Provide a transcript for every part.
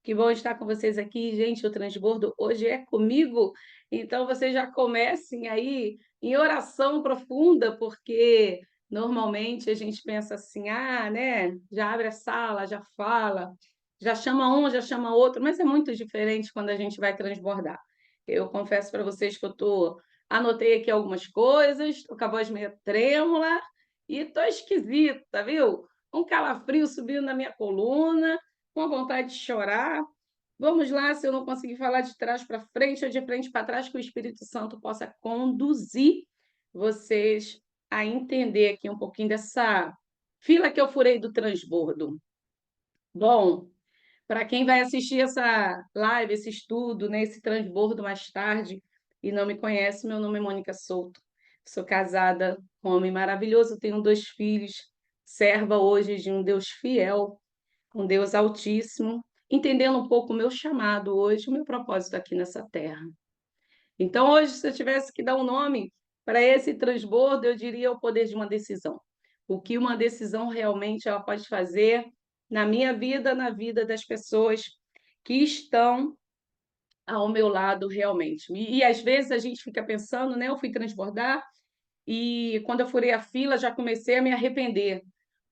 Que bom estar com vocês aqui, gente. O transbordo hoje é comigo, então vocês já comecem aí em oração profunda, porque normalmente a gente pensa assim, ah, né? Já abre a sala, já fala, já chama um, já chama outro, mas é muito diferente quando a gente vai transbordar. Eu confesso para vocês que anotei aqui algumas coisas, tô com a voz meio trêmula e tô esquisita, viu? Um calafrio subindo na minha coluna, com vontade de chorar. Vamos lá, se eu não conseguir falar de trás para frente ou de frente para trás, que o Espírito Santo possa conduzir vocês a entender aqui um pouquinho dessa fila que eu furei do transbordo. Bom, para quem vai assistir essa live, esse estudo, né, esse transbordo mais tarde e não me conhece, meu nome é Mônica Souto. Sou casada com um homem maravilhoso, tenho 2 filhos, serva hoje de um Deus fiel, um Deus altíssimo, entendendo um pouco o meu chamado hoje, o meu propósito aqui nessa terra. Então, hoje, se eu tivesse que dar um nome para esse transbordo, eu diria o poder de uma decisão. O que uma decisão realmente ela pode fazer na minha vida, na vida das pessoas que estão ao meu lado realmente. E às vezes a gente fica pensando, né? Eu fui transbordar e quando eu furei a fila já comecei a me arrepender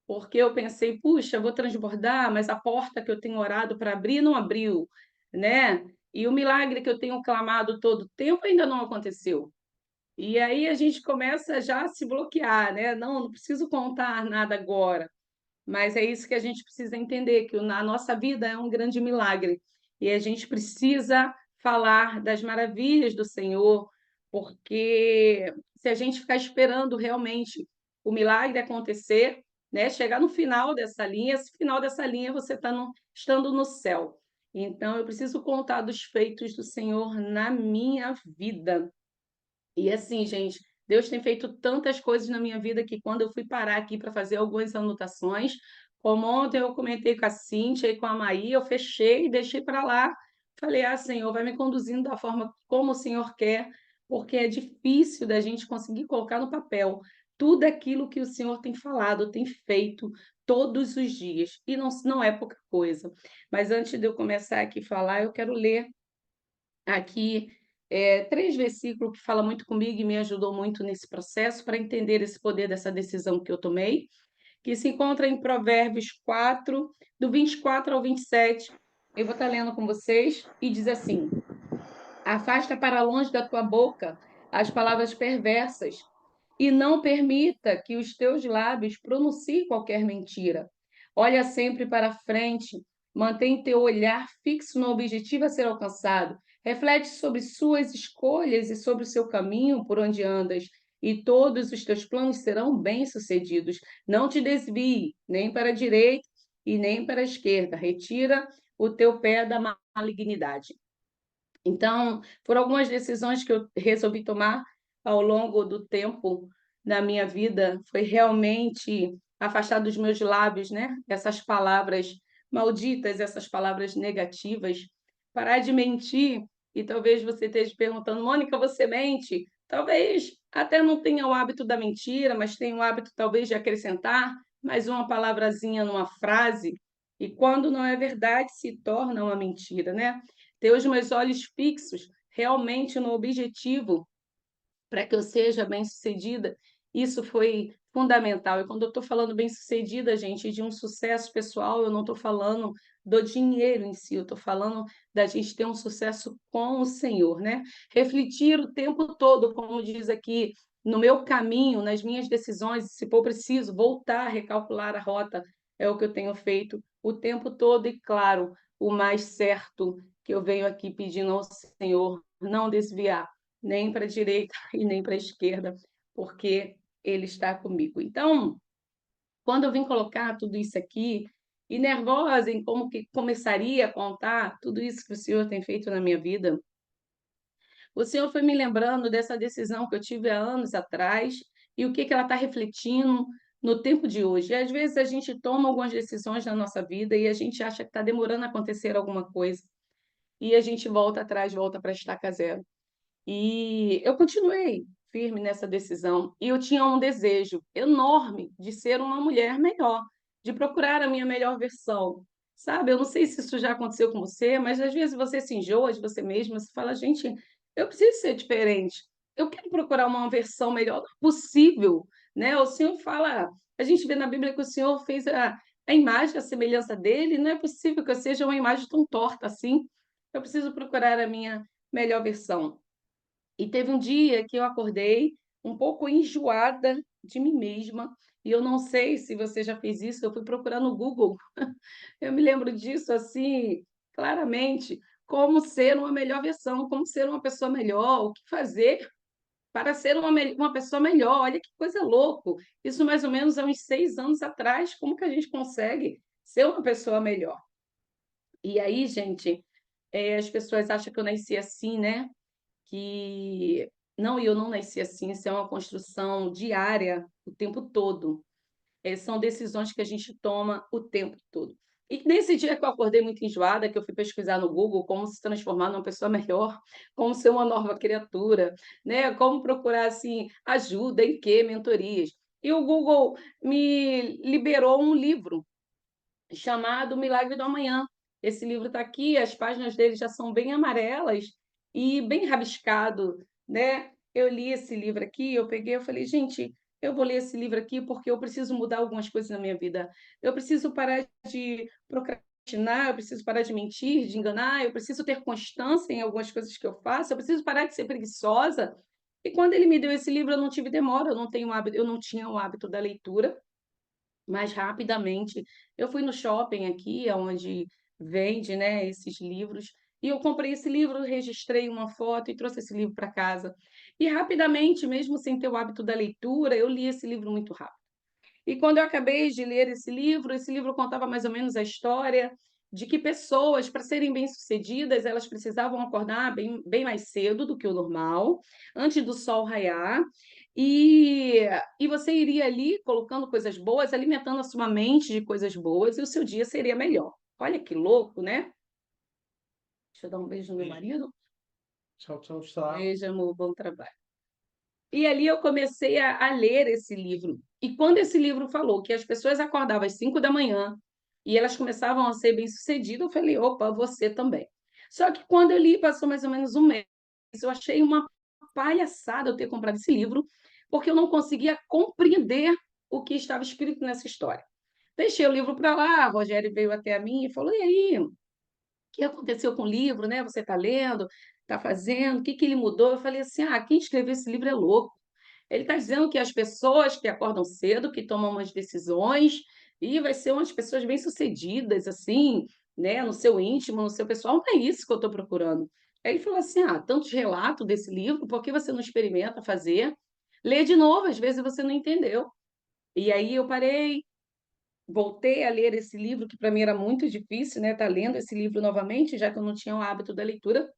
porque eu pensei: "Puxa, vou transbordar, mas a porta que eu tenho orado para abrir não abriu", né. E o milagre que eu tenho clamado todo o tempo ainda não aconteceu. E aí a gente começa já a se bloquear, né: "Não, não preciso contar nada agora". Mas é isso que a gente precisa entender, que a nossa vida é um grande milagre, e a gente precisa falar das maravilhas do Senhor, porque se a gente ficar esperando realmente o milagre acontecer, né, chegar no final dessa linha, esse final dessa linha você está estando no céu. Então eu preciso contar dos feitos do Senhor na minha vida. E assim, gente, Deus tem feito tantas coisas na minha vida que quando eu fui parar aqui para fazer algumas anotações, como ontem eu comentei com a Cíntia e com a Maí, eu fechei e deixei para lá. Falei: "Ah, Senhor, vai me conduzindo da forma como o Senhor quer", porque é difícil da gente conseguir colocar no papel tudo aquilo que o Senhor tem falado, tem feito todos os dias, e não é pouca coisa. Mas antes de eu começar aqui a falar, eu quero ler aqui, 3 versículos que fala muito comigo e me ajudou muito nesse processo para entender esse poder dessa decisão que eu tomei, que se encontra em Provérbios 4, do 24 ao 27. Eu vou estar lendo com vocês e diz assim: "Afasta para longe da tua boca as palavras perversas e não permita que os teus lábios pronunciem qualquer mentira. Olha sempre para frente, mantém teu olhar fixo no objetivo a ser alcançado. Reflete sobre suas escolhas e sobre o seu caminho por onde andas, e todos os teus planos serão bem-sucedidos. Não te desvie nem para a direita e nem para a esquerda. Retira o teu pé da malignidade." Então, foram algumas decisões que eu resolvi tomar ao longo do tempo na minha vida, foi realmente afastar dos meus lábios, né, essas palavras malditas, essas palavras negativas, parar de mentir. E talvez você esteja perguntando: "Mônica, você mente?" Talvez até não tenha o hábito da mentira, mas tenha o hábito talvez de acrescentar mais uma palavrazinha numa frase, e quando não é verdade se torna uma mentira, né. Ter os meus olhos fixos realmente no objetivo para que eu seja bem-sucedida, isso foi fundamental. E quando eu estou falando bem-sucedida, gente, de um sucesso pessoal, eu não estou falando do dinheiro em si, eu estou falando da gente ter um sucesso com o Senhor, né? Refletir o tempo todo, como diz aqui, no meu caminho, nas minhas decisões, se for preciso, voltar a recalcular a rota, é o que eu tenho feito o tempo todo, e claro, o mais certo que eu venho aqui pedindo ao Senhor, não desviar nem para a direita e nem para a esquerda, porque Ele está comigo. Então, quando eu vim colocar tudo isso aqui, e nervosa em como que começaria a contar tudo isso que o Senhor tem feito na minha vida, o Senhor foi me lembrando dessa decisão que eu tive há anos atrás e o que que ela está refletindo no tempo de hoje. E às vezes a gente toma algumas decisões na nossa vida e a gente acha que está demorando a acontecer alguma coisa, e a gente volta atrás, volta para a estaca zero. E eu continuei firme nessa decisão, e eu tinha um desejo enorme de ser uma mulher melhor, de procurar a minha melhor versão. sabe? Eu não sei se isso já aconteceu com você, mas às vezes você se enjoa de você mesma, você fala: "Gente, eu preciso ser diferente, eu quero procurar uma versão melhor, não é possível", né? O Senhor fala, a gente vê na Bíblia que o Senhor fez a imagem, a semelhança dele, não é possível que eu seja uma imagem tão torta assim, eu preciso procurar a minha melhor versão. E teve um dia que eu acordei um pouco enjoada de mim mesma, e eu não sei se você já fez isso, eu fui procurar no Google. Eu me lembro disso, assim, claramente, como ser uma melhor versão, como ser uma pessoa melhor, o que fazer para ser uma pessoa melhor. Olha que coisa louco! Isso mais ou menos há uns 6 anos atrás, como que a gente consegue ser uma pessoa melhor? E aí, gente, as pessoas acham que eu nasci assim, né, que não, e eu não nasci assim, isso é uma construção diária, o tempo todo. São decisões que a gente toma o tempo todo. E nesse dia que eu acordei muito enjoada, que eu fui pesquisar no Google como se transformar numa pessoa melhor, como ser uma nova criatura, né, como procurar, assim, ajuda em quê, mentorias. E o Google me liberou um livro chamado Milagre do Amanhã. Esse livro está aqui, as páginas dele já são bem amarelas e bem rabiscado, né. Eu li esse livro aqui, eu peguei, eu falei: "Gente, eu vou ler esse livro aqui, porque eu preciso mudar algumas coisas na minha vida. Eu preciso parar de procrastinar, eu preciso parar de mentir, de enganar, eu preciso ter constância em algumas coisas que eu faço, eu preciso parar de ser preguiçosa". E quando ele me deu esse livro, eu não tive demora, eu não tinha o hábito da leitura, mas rapidamente eu fui no shopping aqui, aonde vende, né, esses livros, e eu comprei esse livro, registrei uma foto e trouxe esse livro para casa. E rapidamente, mesmo sem ter o hábito da leitura, eu li esse livro muito rápido. E quando eu acabei de ler esse livro contava mais ou menos a história de que pessoas, para serem bem-sucedidas, elas precisavam acordar bem mais cedo do que o normal, antes do sol raiar, e e você iria ali colocando coisas boas, alimentando a sua mente de coisas boas, e o seu dia seria melhor. Olha que louco, né? Deixa eu dar um beijo no meu marido. Tchau, tchau, tchau. Beijo, amor, bom trabalho. E ali eu comecei a ler esse livro. E quando esse livro falou que as pessoas acordavam às 5 da manhã e elas começavam a ser bem-sucedidas, eu falei: "Opa, você também". Só que quando eu li, passou mais ou menos um mês, eu achei uma palhaçada eu ter comprado esse livro, porque eu não conseguia compreender o que estava escrito nessa história. Deixei o livro para lá, a Rogério veio até a mim e falou: "E aí, o que aconteceu com o livro, né, você está lendo, está fazendo, o que que ele mudou?". Eu falei assim: "Ah, quem escreveu esse livro é louco. Ele está dizendo que as pessoas que acordam cedo, que tomam umas decisões, e vai ser umas pessoas bem-sucedidas, assim, né, no seu íntimo, no seu pessoal, não é isso que eu estou procurando". Aí ele falou assim: "Ah, tantos relatos desse livro, por que você não experimenta fazer? Lê de novo, às vezes você não entendeu". E aí eu parei, voltei a ler esse livro, que para mim era muito difícil, né, estar lendo esse livro novamente, já que eu não tinha o hábito da leitura.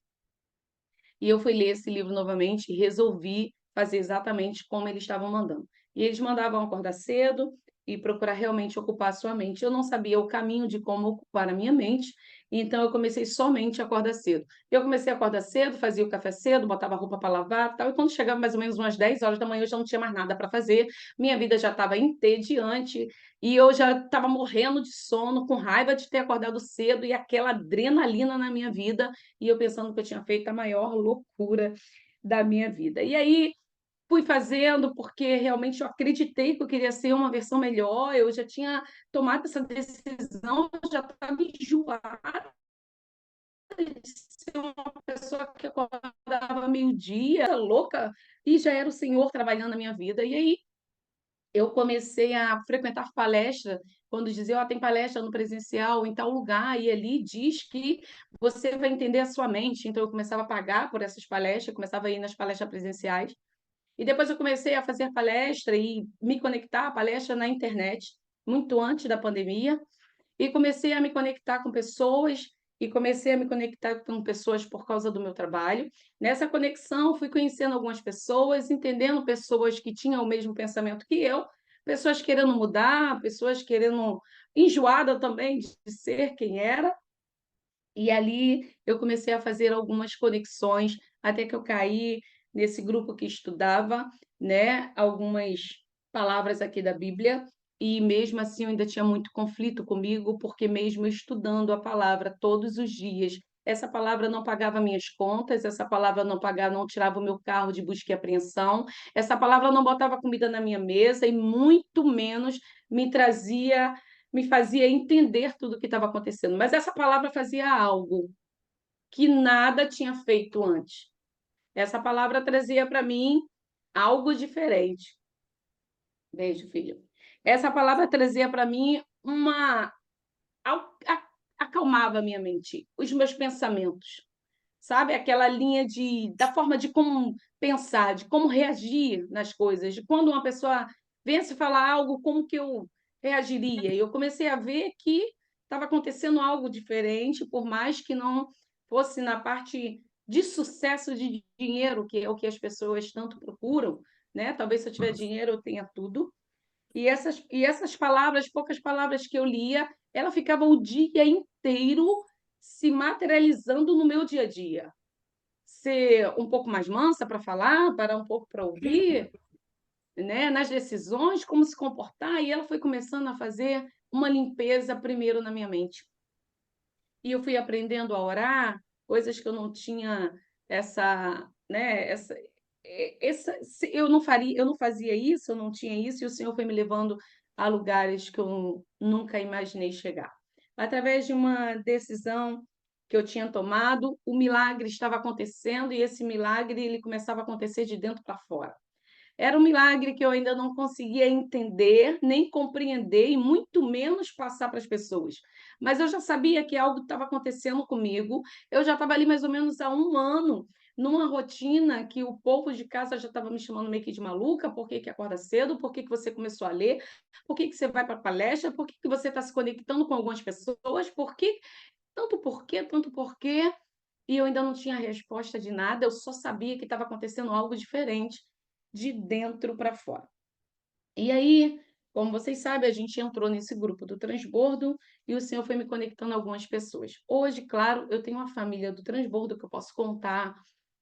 E eu fui ler esse livro novamente e resolvi fazer exatamente como eles estavam mandando. E eles mandavam acordar cedo e procurar realmente ocupar a sua mente. Eu não sabia o caminho de como ocupar a minha mente, então eu comecei somente a acordar cedo. Eu comecei a acordar cedo, fazia o café cedo, botava a roupa para lavar, tal, e quando chegava mais ou menos umas 10 horas da manhã, eu já não tinha mais nada para fazer, minha vida já estava entediante e eu já estava morrendo de sono, com raiva de ter acordado cedo e aquela adrenalina na minha vida, e eu pensando que eu tinha feito a maior loucura da minha vida. E aí fui fazendo, porque realmente eu acreditei que eu queria ser uma versão melhor, eu já tinha tomado essa decisão, eu já estava enjoada de ser uma pessoa que acordava meio-dia, louca, e já era o Senhor trabalhando na minha vida. E aí eu comecei a frequentar palestra, quando dizia: "Ó, tem palestra no presencial em tal lugar, e ali diz que você vai entender a sua mente". Então eu começava a pagar por essas palestras, começava a ir nas palestras presenciais. E depois eu comecei a fazer palestra e me conectar à palestra na internet, muito antes da pandemia. E comecei a me conectar com pessoas, e comecei a me conectar com pessoas por causa do meu trabalho. Nessa conexão, fui conhecendo algumas pessoas, entendendo pessoas que tinham o mesmo pensamento que eu, pessoas querendo mudar, pessoas querendo enjoada também de ser quem era. E ali eu comecei a fazer algumas conexões, até que eu caí nesse grupo que estudava, né, algumas palavras aqui da Bíblia, e mesmo assim eu ainda tinha muito conflito comigo, porque mesmo eu estudando a palavra todos os dias, essa palavra não pagava minhas contas, essa palavra não tirava o meu carro de busca e apreensão, essa palavra não botava comida na minha mesa e muito menos me fazia entender tudo o que estava acontecendo. Mas essa palavra fazia algo que nada tinha feito antes. Essa palavra trazia para mim algo diferente. Beijo, filho. Essa palavra trazia para mim uma acalmava a minha mente, os meus pensamentos, sabe? Aquela linha da forma de como pensar, de como reagir nas coisas, de quando uma pessoa viesse falar algo, como que eu reagiria. E eu comecei a ver que estava acontecendo algo diferente, por mais que não fosse na parte de sucesso de dinheiro, que é o que as pessoas tanto procuram, né? Talvez se eu tiver dinheiro eu tenha tudo, e essas palavras, poucas palavras que eu lia, ela ficava o dia inteiro se materializando no meu dia a dia. Ser um pouco mais mansa para falar, parar um pouco para ouvir, né? Nas decisões, como se comportar, e ela foi começando a fazer uma limpeza primeiro na minha mente. E eu fui aprendendo a orar, coisas que eu não tinha essa, né, eu não fazia isso, eu não tinha isso, e o Senhor foi me levando a lugares que eu nunca imaginei chegar. Através de uma decisão que eu tinha tomado, o milagre estava acontecendo e esse milagre ele começava a acontecer de dentro para fora. Era um milagre que eu ainda não conseguia entender, nem compreender e muito menos passar para as pessoas. Mas eu já sabia que algo estava acontecendo comigo. Eu já estava ali mais ou menos há 1 ano, numa rotina que o povo de casa já estava me chamando meio que de maluca. Por que que acorda cedo? Por que que você começou a ler? Por que que você vai para a palestra? Por que que você está se conectando com algumas pessoas? Por que? Tanto porquê, tanto porquê. E eu ainda não tinha resposta de nada, eu só sabia que estava acontecendo algo diferente de dentro para fora. E aí, como vocês sabem, a gente entrou nesse grupo do transbordo e o Senhor foi me conectando a algumas pessoas. Hoje, claro, eu tenho uma família do transbordo que eu posso contar,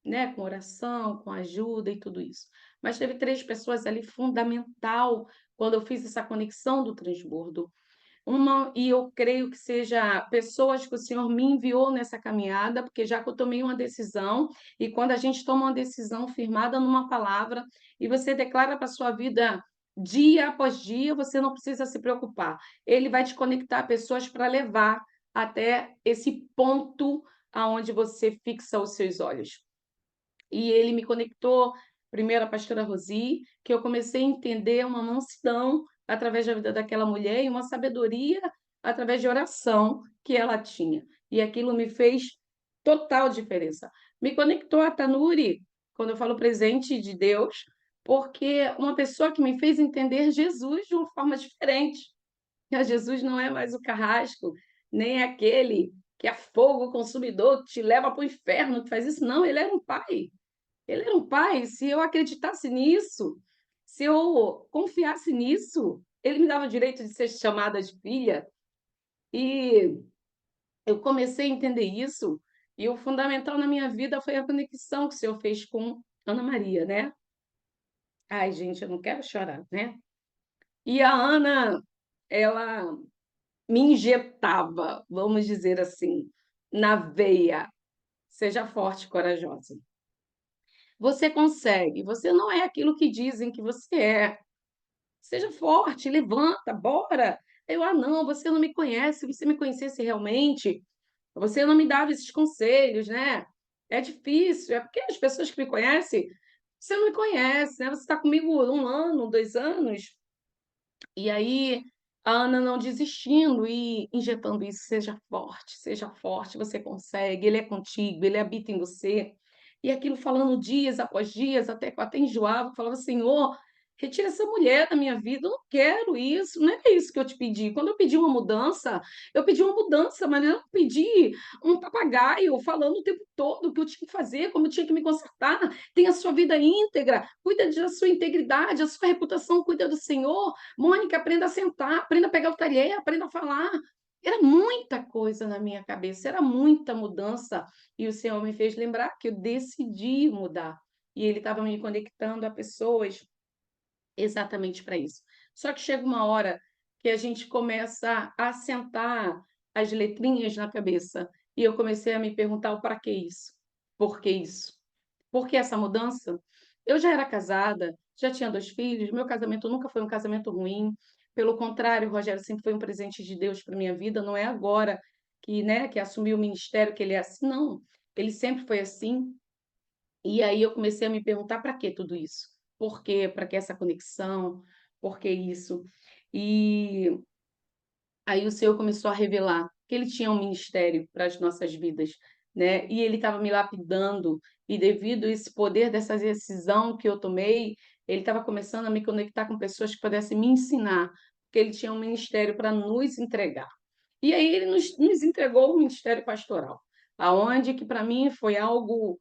né, com oração, com ajuda e tudo isso. Mas teve 3 pessoas ali fundamental quando eu fiz essa conexão do transbordo. E eu creio que seja pessoas que o Senhor me enviou nessa caminhada, porque já que eu tomei uma decisão, e quando a gente toma uma decisão firmada numa palavra, e você declara para a sua vida dia após dia, você não precisa se preocupar. Ele vai te conectar a pessoas para levar até esse ponto aonde você fixa os seus olhos. E ele me conectou, primeiro a pastora Rosi, que eu comecei a entender uma mansidão através da vida daquela mulher e uma sabedoria através de oração que ela tinha. E aquilo me fez total diferença. Me conectou a Tanuri, quando eu falo presente de Deus, porque uma pessoa que me fez entender Jesus de uma forma diferente. Jesus não é mais o carrasco, nem aquele que é fogo consumidor, que te leva para o inferno, que faz isso. Não, ele era um pai. Ele era um pai, se eu acreditasse nisso, se eu confiasse nisso, ele me dava o direito de ser chamada de filha. E eu comecei a entender isso, e o fundamental na minha vida foi a conexão que o Senhor fez com Ana Maria, né? Ai, gente, eu não quero chorar, né? E a Ana, ela me injetava, vamos dizer assim, na veia. Seja forte e corajosa. Você consegue, você não é aquilo que dizem que você é. Seja forte, levanta, bora. Eu, não, você não me conhece, se você me conhecesse realmente, você não me dava esses conselhos, né? É difícil, é porque as pessoas que me conhecem, você não me conhece, né? Você está comigo 1 ano, 2 anos, e aí a Ana não desistindo e injetando isso, seja forte, você consegue, ele é contigo, ele habita em você. E aquilo falando dias após dias, até que eu até enjoava, falava, Senhor, retira essa mulher da minha vida, eu não quero isso, não é isso que eu te pedi. Quando eu pedi uma mudança, mas eu não pedi um papagaio falando o tempo todo o que eu tinha que fazer, como eu tinha que me consertar. Tenha a sua vida íntegra, cuida da sua integridade, a sua reputação cuida do Senhor. Mônica, aprenda a sentar, aprenda a pegar o talher, aprenda a falar. Era muita coisa na minha cabeça, era muita mudança. E o Senhor me fez lembrar que eu decidi mudar. E Ele estava me conectando a pessoas exatamente para isso. Só que chega uma hora que a gente começa a assentar as letrinhas na cabeça, e eu comecei a me perguntar o para que isso? Por que isso? Por que essa mudança? Eu já era casada, já tinha 2 filhos, meu casamento nunca foi um casamento ruim, pelo contrário, o Rogério sempre foi um presente de Deus para minha vida, não é agora que, né, que assumiu o ministério que ele é assim, não, ele sempre foi assim. E aí eu comecei a me perguntar: para que tudo isso? Por quê? Para que essa conexão? Por que isso? E aí o Senhor começou a revelar que Ele tinha um ministério para as nossas vidas, né, e Ele estava me lapidando, e devido a esse poder dessa decisão que eu tomei, Ele estava começando a me conectar com pessoas que pudessem me ensinar, porque Ele tinha um ministério para nos entregar. E aí Ele nos entregou o ministério pastoral, aonde que para mim foi algo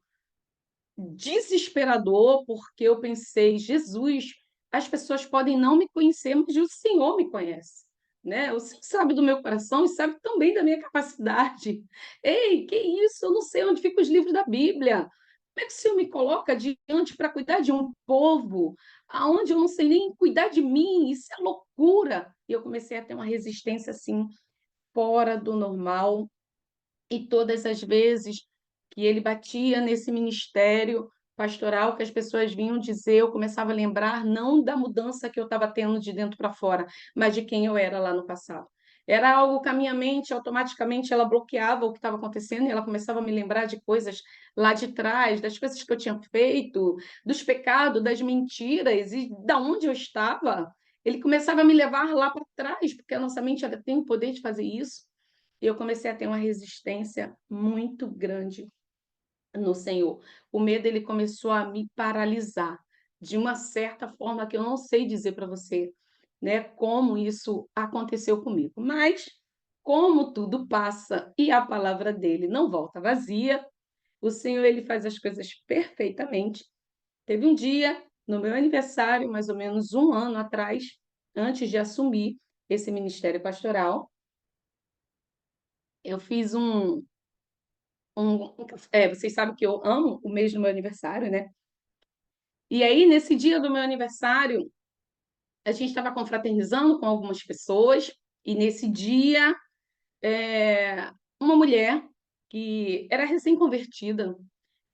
desesperador, porque eu pensei: "Jesus, as pessoas podem não me conhecer, mas o Senhor me conhece, né, o Senhor sabe do meu coração e sabe também da minha capacidade. Ei, que isso? Eu não sei onde ficam os livros da Bíblia. Como é que o Senhor me coloca diante para cuidar de um povo, aonde eu não sei nem cuidar de mim? Isso é loucura". E eu comecei a ter uma resistência, assim, fora do normal. E todas as vezes que ele batia nesse ministério pastoral que as pessoas vinham dizer, eu começava a lembrar não da mudança que eu estava tendo de dentro para fora, mas de quem eu era lá no passado. Era algo que a minha mente, automaticamente, ela bloqueava o que estava acontecendo e ela começava a me lembrar de coisas lá de trás, das coisas que eu tinha feito, dos pecados, das mentiras e da onde eu estava. Ele começava a me levar lá para trás, porque a nossa mente ela tem o poder de fazer isso. E eu comecei a ter uma resistência muito grande no Senhor. O medo ele começou a me paralisar de uma certa forma que eu não sei dizer para você, né, como isso aconteceu comigo. Mas como tudo passa e a palavra dele não volta vazia, o Senhor ele faz as coisas perfeitamente. Teve um dia no meu aniversário, mais ou menos um ano atrás, antes de assumir esse ministério pastoral, eu fiz vocês sabem que eu amo o mês do meu aniversário, né. E aí, nesse dia do meu aniversário, a gente estava confraternizando com algumas pessoas, e nesse dia, uma mulher que era recém-convertida,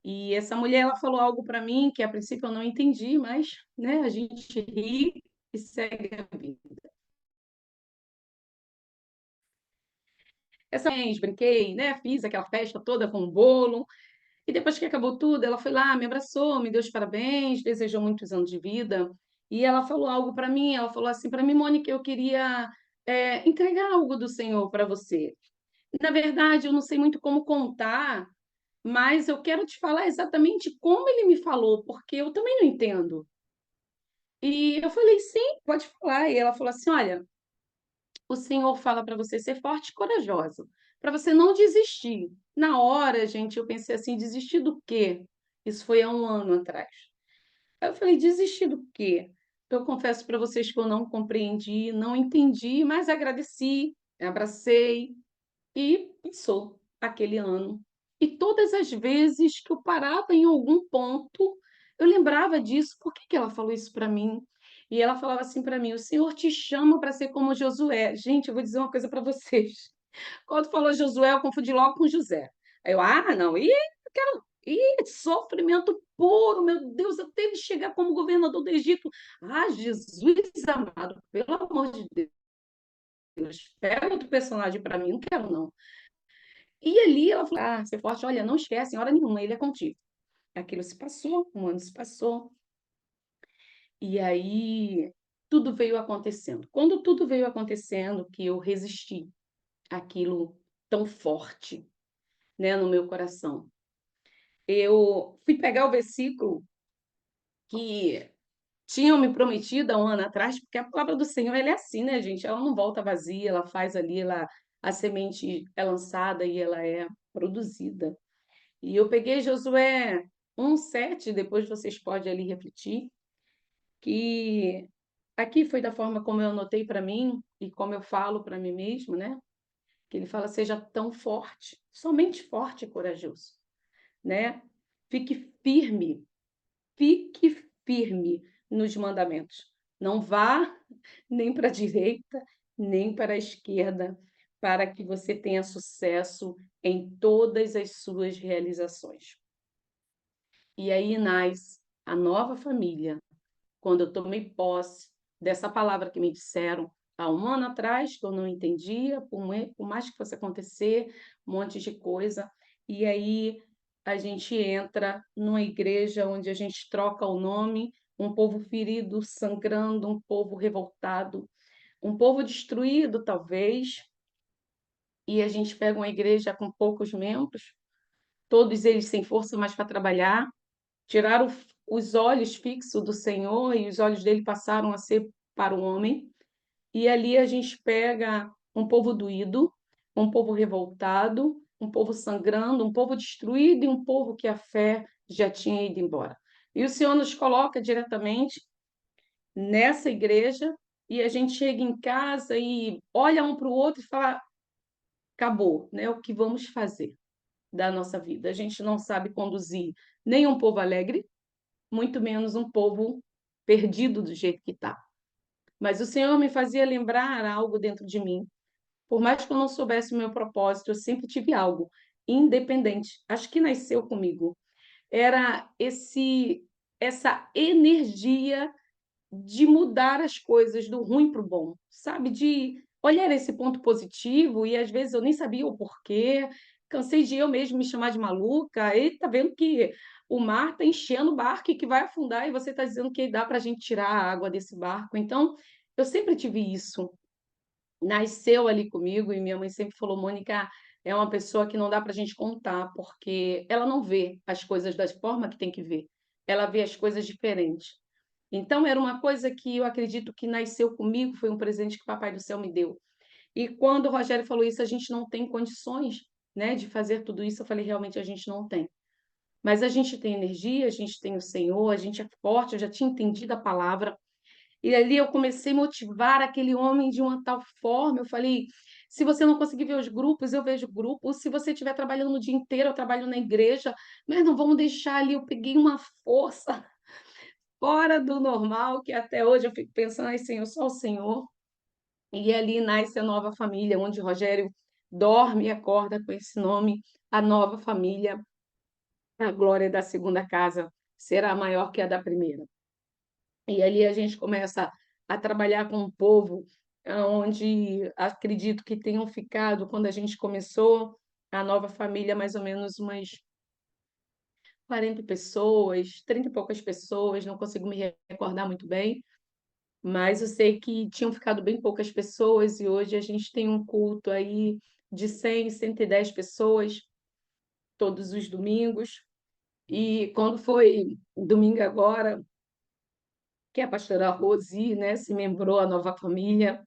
e essa mulher ela falou algo para mim que a princípio eu não entendi, mas, né, a gente ri e segue a vida. Essa vez brinquei, né, fiz aquela festa toda com bolo. E depois que acabou tudo, ela foi lá, me abraçou, me deu os parabéns, desejou muitos anos de vida. E ela falou algo para mim, ela falou assim para mim: "Mônica, eu queria, entregar algo do Senhor para você. Na verdade, eu não sei muito como contar, mas eu quero te falar exatamente como ele me falou, porque eu também não entendo". E eu falei: "Sim, pode falar". E ela falou assim: "Olha, o Senhor fala para você ser forte e corajosa, para você não desistir". Na hora, gente, eu pensei assim: "Desistir do quê?". Isso foi há um ano atrás. Aí eu falei: "Desistir do quê?". Eu confesso para vocês que eu não compreendi, não entendi, mas agradeci, abracei e passou aquele ano. E todas as vezes que eu parava em algum ponto, eu lembrava disso. Por que que ela falou isso para mim? E ela falava assim para mim: "O Senhor te chama para ser como Josué". Gente, eu vou dizer uma coisa para vocês. Quando falou Josué, eu confundi logo com José. Aí eu: "Ah, não, eu quero sofrimento puro, meu Deus, até ele chegar como governador do Egito". Ah, Jesus amado, pelo amor de Deus, pega outro personagem para mim, não quero não. E ali ela falou: "Ah, ser forte, olha, não esquece em hora nenhuma, ele é contigo". Aquilo se passou, um ano se passou, e aí tudo veio acontecendo. Quando tudo veio acontecendo, que eu resisti àquilo tão forte, né, no meu coração, eu fui pegar o versículo que tinham me prometido há um ano atrás, porque a palavra do Senhor ela é assim, né, gente, ela não volta vazia, ela faz ali, a semente é lançada e ela é produzida. E eu peguei Josué 1:7, depois vocês podem ali refletir, que aqui foi da forma como eu anotei para mim e como eu falo para mim mesmo, né, que ele fala: "Seja tão forte, somente forte e corajoso", né. Fique firme, fique firme nos mandamentos. Não vá nem para a direita, nem para a esquerda, para que você tenha sucesso em todas as suas realizações. E aí nasce a nova família, quando eu tomei posse dessa palavra que me disseram há um ano atrás, que eu não entendia, por mais que fosse acontecer, um monte de coisa. E aí a gente entra numa igreja onde a gente troca o nome, um povo ferido, sangrando, um povo revoltado, um povo destruído, talvez, e a gente pega uma igreja com poucos membros, todos eles sem força mais para trabalhar, tiraram os olhos fixos do Senhor e os olhos dele passaram a ser para o homem. E ali a gente pega um povo doído, um povo revoltado, um povo sangrando, um povo destruído e um povo que a fé já tinha ido embora. E o Senhor nos coloca diretamente nessa igreja e a gente chega em casa e olha um para o outro e fala: acabou, né? O que vamos fazer da nossa vida? A gente não sabe conduzir nem um povo alegre, muito menos um povo perdido do jeito que está. Mas o Senhor me fazia lembrar algo dentro de mim. Por mais que eu não soubesse o meu propósito, eu sempre tive algo independente. Acho que nasceu comigo. Era essa energia de mudar as coisas do ruim para o bom, sabe? De olhar esse ponto positivo e às vezes eu nem sabia o porquê. Cansei de eu mesmo me chamar de maluca. E tá vendo que o mar está enchendo o barco e que vai afundar e você está dizendo que dá para a gente tirar a água desse barco. Então, eu sempre tive isso. Nasceu ali comigo e minha mãe sempre falou: Mônica, é uma pessoa que não dá para a gente contar, porque ela não vê as coisas da forma que tem que ver. Ela vê as coisas diferentes. Então, era uma coisa que eu acredito que nasceu comigo, foi um presente que o Papai do Céu me deu. E quando o Rogério falou isso, a gente não tem condições, né, de fazer tudo isso, eu falei, realmente a gente não tem. Mas a gente tem energia, a gente tem o Senhor, a gente é forte, eu já tinha entendido a palavra. E ali eu comecei a motivar aquele homem de uma tal forma, eu falei, se você não conseguir ver os grupos, eu vejo grupos, se você estiver trabalhando o dia inteiro, eu trabalho na igreja, mas não vamos deixar ali, eu peguei uma força fora do normal, que até hoje eu fico pensando, ai, Senhor, só o Senhor. E ali nasce a nova família, onde Rogério dorme e acorda com esse nome, a nova família, a glória da segunda casa será maior que a da primeira. E ali a gente começa a trabalhar com um povo onde acredito que tenham ficado, quando a gente começou a nova família, mais ou menos umas 40 pessoas, 30 e poucas pessoas, não consigo me recordar muito bem, mas eu sei que tinham ficado bem poucas pessoas e hoje a gente tem um culto aí de 100, 110 pessoas todos os domingos. E quando foi domingo agora, que a pastora Rosi, né, se membrou à nova família,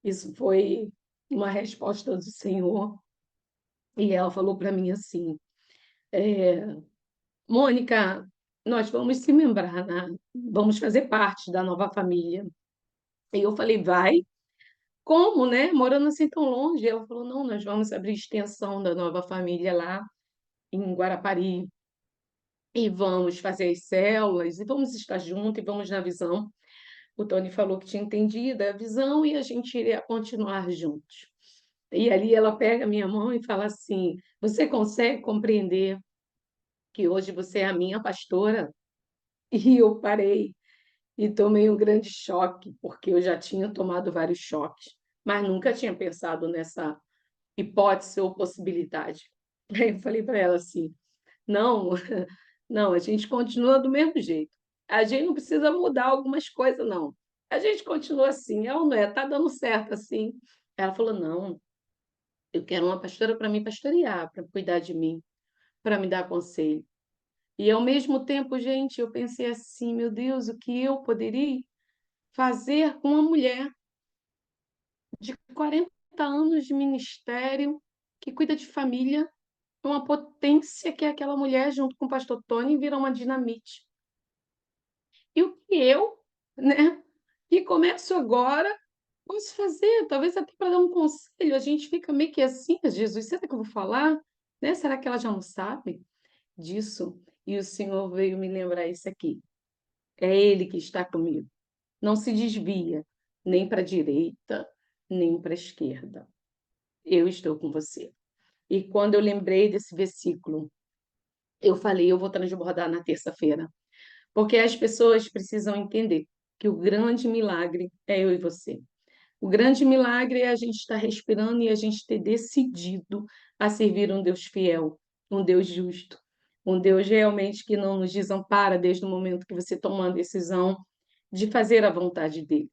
isso foi uma resposta do Senhor. E ela falou para mim assim: Mônica, nós vamos se membrar, né? Vamos fazer parte da nova família. E eu falei: vai? Como, né? Morando assim tão longe. Ela falou: não, nós vamos abrir extensão da nova família lá em Guarapari. E vamos fazer as células, e vamos estar juntos, e vamos na visão. O Tony falou que tinha entendido a visão e a gente iria continuar juntos. E ali ela pega a minha mão e fala assim: você consegue compreender que hoje você é a minha pastora? E eu parei e tomei um grande choque, porque eu já tinha tomado vários choques, mas nunca tinha pensado nessa hipótese ou possibilidade. Aí eu falei para ela assim: não, não, a gente continua do mesmo jeito. A gente não precisa mudar algumas coisas, não. A gente continua assim, é ou não é? Está dando certo assim. Ela falou: não, eu quero uma pastora para me pastorear, para cuidar de mim, para me dar conselho. E ao mesmo tempo, gente, eu pensei assim: meu Deus, o que eu poderia fazer com uma mulher de 40 anos de ministério, que cuida de família, uma potência que é aquela mulher, junto com o pastor Tony, vira uma dinamite. E o que eu, né, que começo agora, posso fazer? Talvez até para dar um conselho. A gente fica meio que assim: Jesus, será que eu vou falar? Né? Será que ela já não sabe disso? E o Senhor veio me lembrar isso aqui. É Ele que está comigo. Não se desvia. nem para a direita, nem para a esquerda. Eu estou com você. E quando eu lembrei desse versículo, eu falei, eu vou transbordar na terça-feira, porque as pessoas precisam entender que o grande milagre é eu e você. O grande milagre é a gente estar respirando e a gente ter decidido a servir um Deus fiel, um Deus justo, um Deus realmente que não nos desampara desde o momento que você toma a decisão de fazer a vontade dele.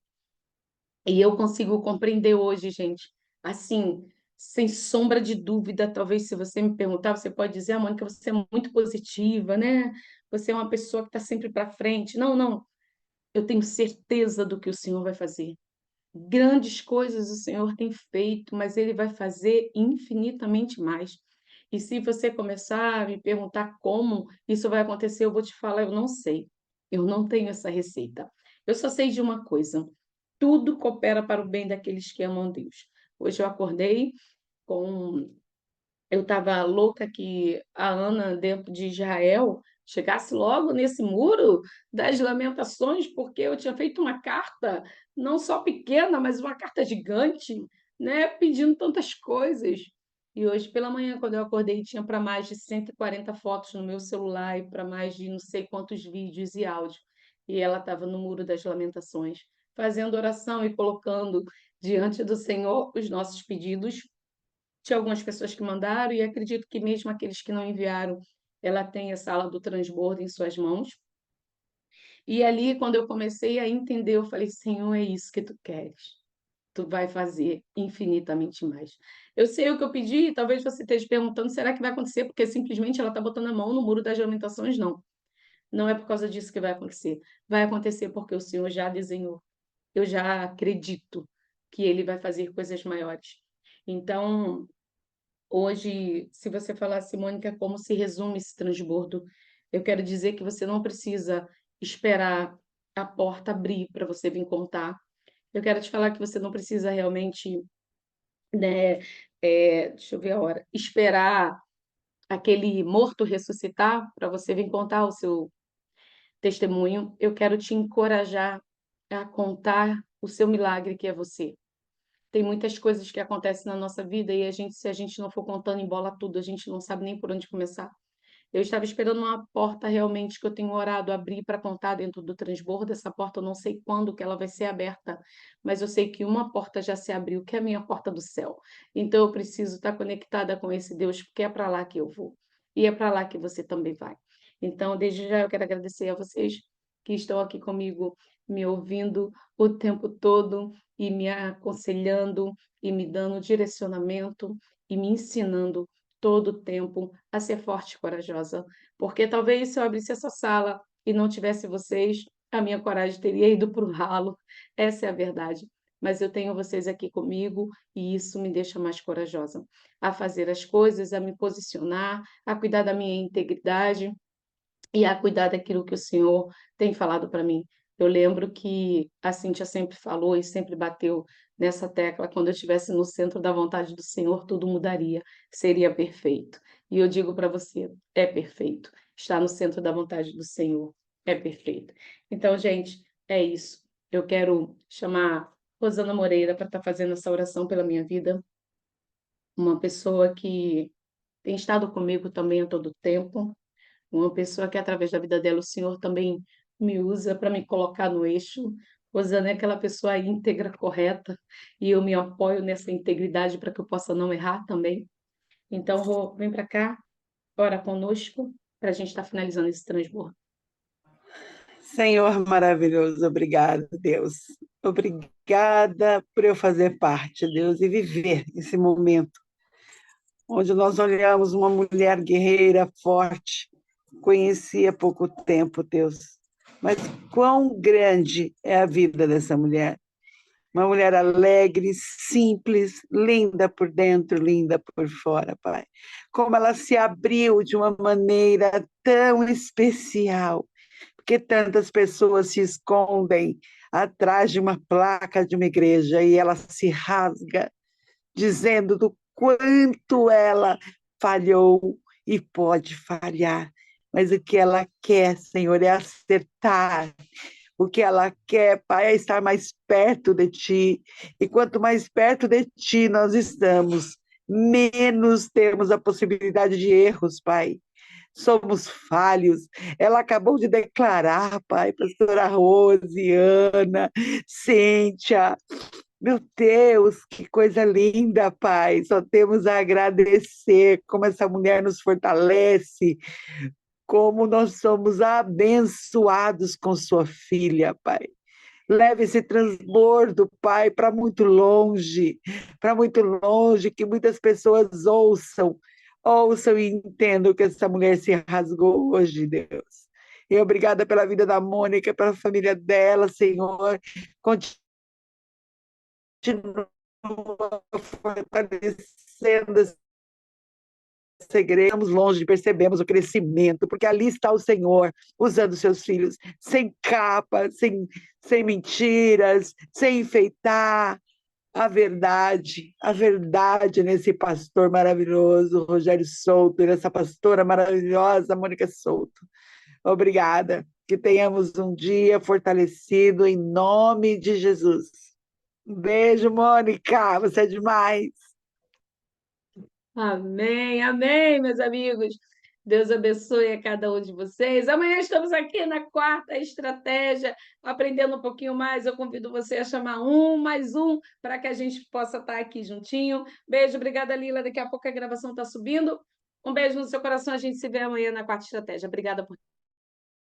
E eu consigo compreender hoje, gente, assim, sem sombra de dúvida, talvez se você me perguntar, você pode dizer, Mônica, você é muito positiva, né? Você é uma pessoa que está sempre para frente. Não, não, eu tenho certeza do que o Senhor vai fazer. Grandes coisas o Senhor tem feito, mas Ele vai fazer infinitamente mais. E se você começar a me perguntar como isso vai acontecer, eu vou te falar, eu não sei. Eu não tenho essa receita. Eu só sei de uma coisa: tudo coopera para o bem daqueles que amam Deus. Hoje eu acordei com eu estava louca que a Ana, dentro de Israel, chegasse logo nesse muro das lamentações, porque eu tinha feito uma carta, não só pequena, mas uma carta gigante, né, pedindo tantas coisas. E hoje pela manhã, quando eu acordei, tinha para mais de 140 fotos no meu celular e para mais de não sei quantos vídeos e áudio. E ela estava no muro das lamentações, fazendo oração e colocando diante do Senhor os nossos pedidos. Tinha algumas pessoas que mandaram, e acredito que mesmo aqueles que não enviaram, ela tem a sala do transbordo em suas mãos. E ali, quando eu comecei a entender, eu falei: Senhor, é isso que tu queres. Tu vai fazer infinitamente mais. Eu sei o que eu pedi, talvez você esteja perguntando: será que vai acontecer? Porque simplesmente ela está botando a mão no muro das lamentações? Não. Não é por causa disso que vai acontecer. Vai acontecer porque o Senhor já desenhou. Eu já acredito que Ele vai fazer coisas maiores. Então, hoje, se você falasse, Mônica, como se resume esse transbordo, eu quero dizer que você não precisa esperar a porta abrir para você vir contar. Eu quero te falar que você não precisa realmente, né, deixa eu ver a hora, esperar aquele morto ressuscitar para você vir contar o seu testemunho. Eu quero te encorajar a contar o seu milagre que é você. Tem muitas coisas que acontecem na nossa vida e a gente, se a gente não for contando em bola tudo, a gente não sabe nem por onde começar. Eu estava esperando uma porta realmente que eu tenho orado abrir para contar dentro do transbordo. Essa porta eu não sei quando que ela vai ser aberta, mas eu sei que uma porta já se abriu, que é a minha porta do céu. Então eu preciso estar conectada com esse Deus, porque é para lá que eu vou. E é para lá que você também vai. Então, desde já eu quero agradecer a vocês que estão aqui comigo, me ouvindo o tempo todo e me aconselhando e me dando direcionamento e me ensinando todo o tempo a ser forte e corajosa, porque talvez se eu abrisse essa sala e não tivesse vocês, a minha coragem teria ido para o ralo, essa é a verdade. Mas eu tenho vocês aqui comigo e isso me deixa mais corajosa a fazer as coisas, a me posicionar, a cuidar da minha integridade e a cuidar daquilo que o Senhor tem falado para mim. Eu lembro que a Cíntia sempre falou e sempre bateu nessa tecla: quando eu estivesse no centro da vontade do Senhor, tudo mudaria, seria perfeito. E eu digo para você, é perfeito. Estar no centro da vontade do Senhor é perfeito. Então, gente, é isso. Eu quero chamar Rosana Moreira para estar fazendo essa oração pela minha vida, uma pessoa que tem estado comigo também a todo tempo, uma pessoa que, através da vida dela, o Senhor também me usa para me colocar no eixo. Rosana é aquela pessoa íntegra, correta, e eu me apoio nessa integridade para que eu possa não errar também. Então, vem para cá, ora conosco, para a gente estar finalizando esse transbordo. Senhor maravilhoso, obrigada, Deus. Obrigada por eu fazer parte, Deus, e viver esse momento onde nós olhamos uma mulher guerreira, forte, conheci há pouco tempo, Deus. Mas quão grande é a vida dessa mulher. Uma mulher alegre, simples, linda por dentro, linda por fora, Pai. Como ela se abriu de uma maneira tão especial, porque tantas pessoas se escondem atrás de uma placa de uma igreja e ela se rasga, dizendo do quanto ela falhou e pode falhar. Mas o que ela quer, Senhor, é acertar, O que ela quer, Pai, é estar mais perto de Ti. E quanto mais perto de Ti nós estamos, menos temos a possibilidade de erros, Pai. Somos falhos. Ela acabou de declarar, Pai, pastora Rose, Ana, Cíntia. Meu Deus, que coisa linda, Pai. Só temos a agradecer como essa mulher nos fortalece, como nós somos abençoados com sua filha, Pai. Leve esse transbordo, Pai, para muito longe, que muitas pessoas ouçam e entendam que essa mulher se rasgou hoje, Deus. E obrigada pela vida da Mônica, pela família dela, Senhor. Continua fortalecendo essa igreja. Estamos longe de percebermos o crescimento, porque ali está o Senhor usando seus filhos, sem capa, sem mentiras, sem enfeitar a verdade nesse pastor maravilhoso, Rogério Souto, e nessa pastora maravilhosa, Mônica Souto. Obrigada. Que tenhamos um dia fortalecido em nome de Jesus. Um beijo, Mônica. Você é demais. Amém, amém, meus amigos. Deus abençoe a cada um de vocês. Amanhã estamos aqui na quarta estratégia, aprendendo um pouquinho mais. Eu convido você a chamar um mais um para que a gente possa estar aqui juntinho. Beijo, obrigada, Lila. Daqui a pouco a gravação está subindo. Um beijo no seu coração. A gente se vê amanhã na quarta estratégia. Obrigada por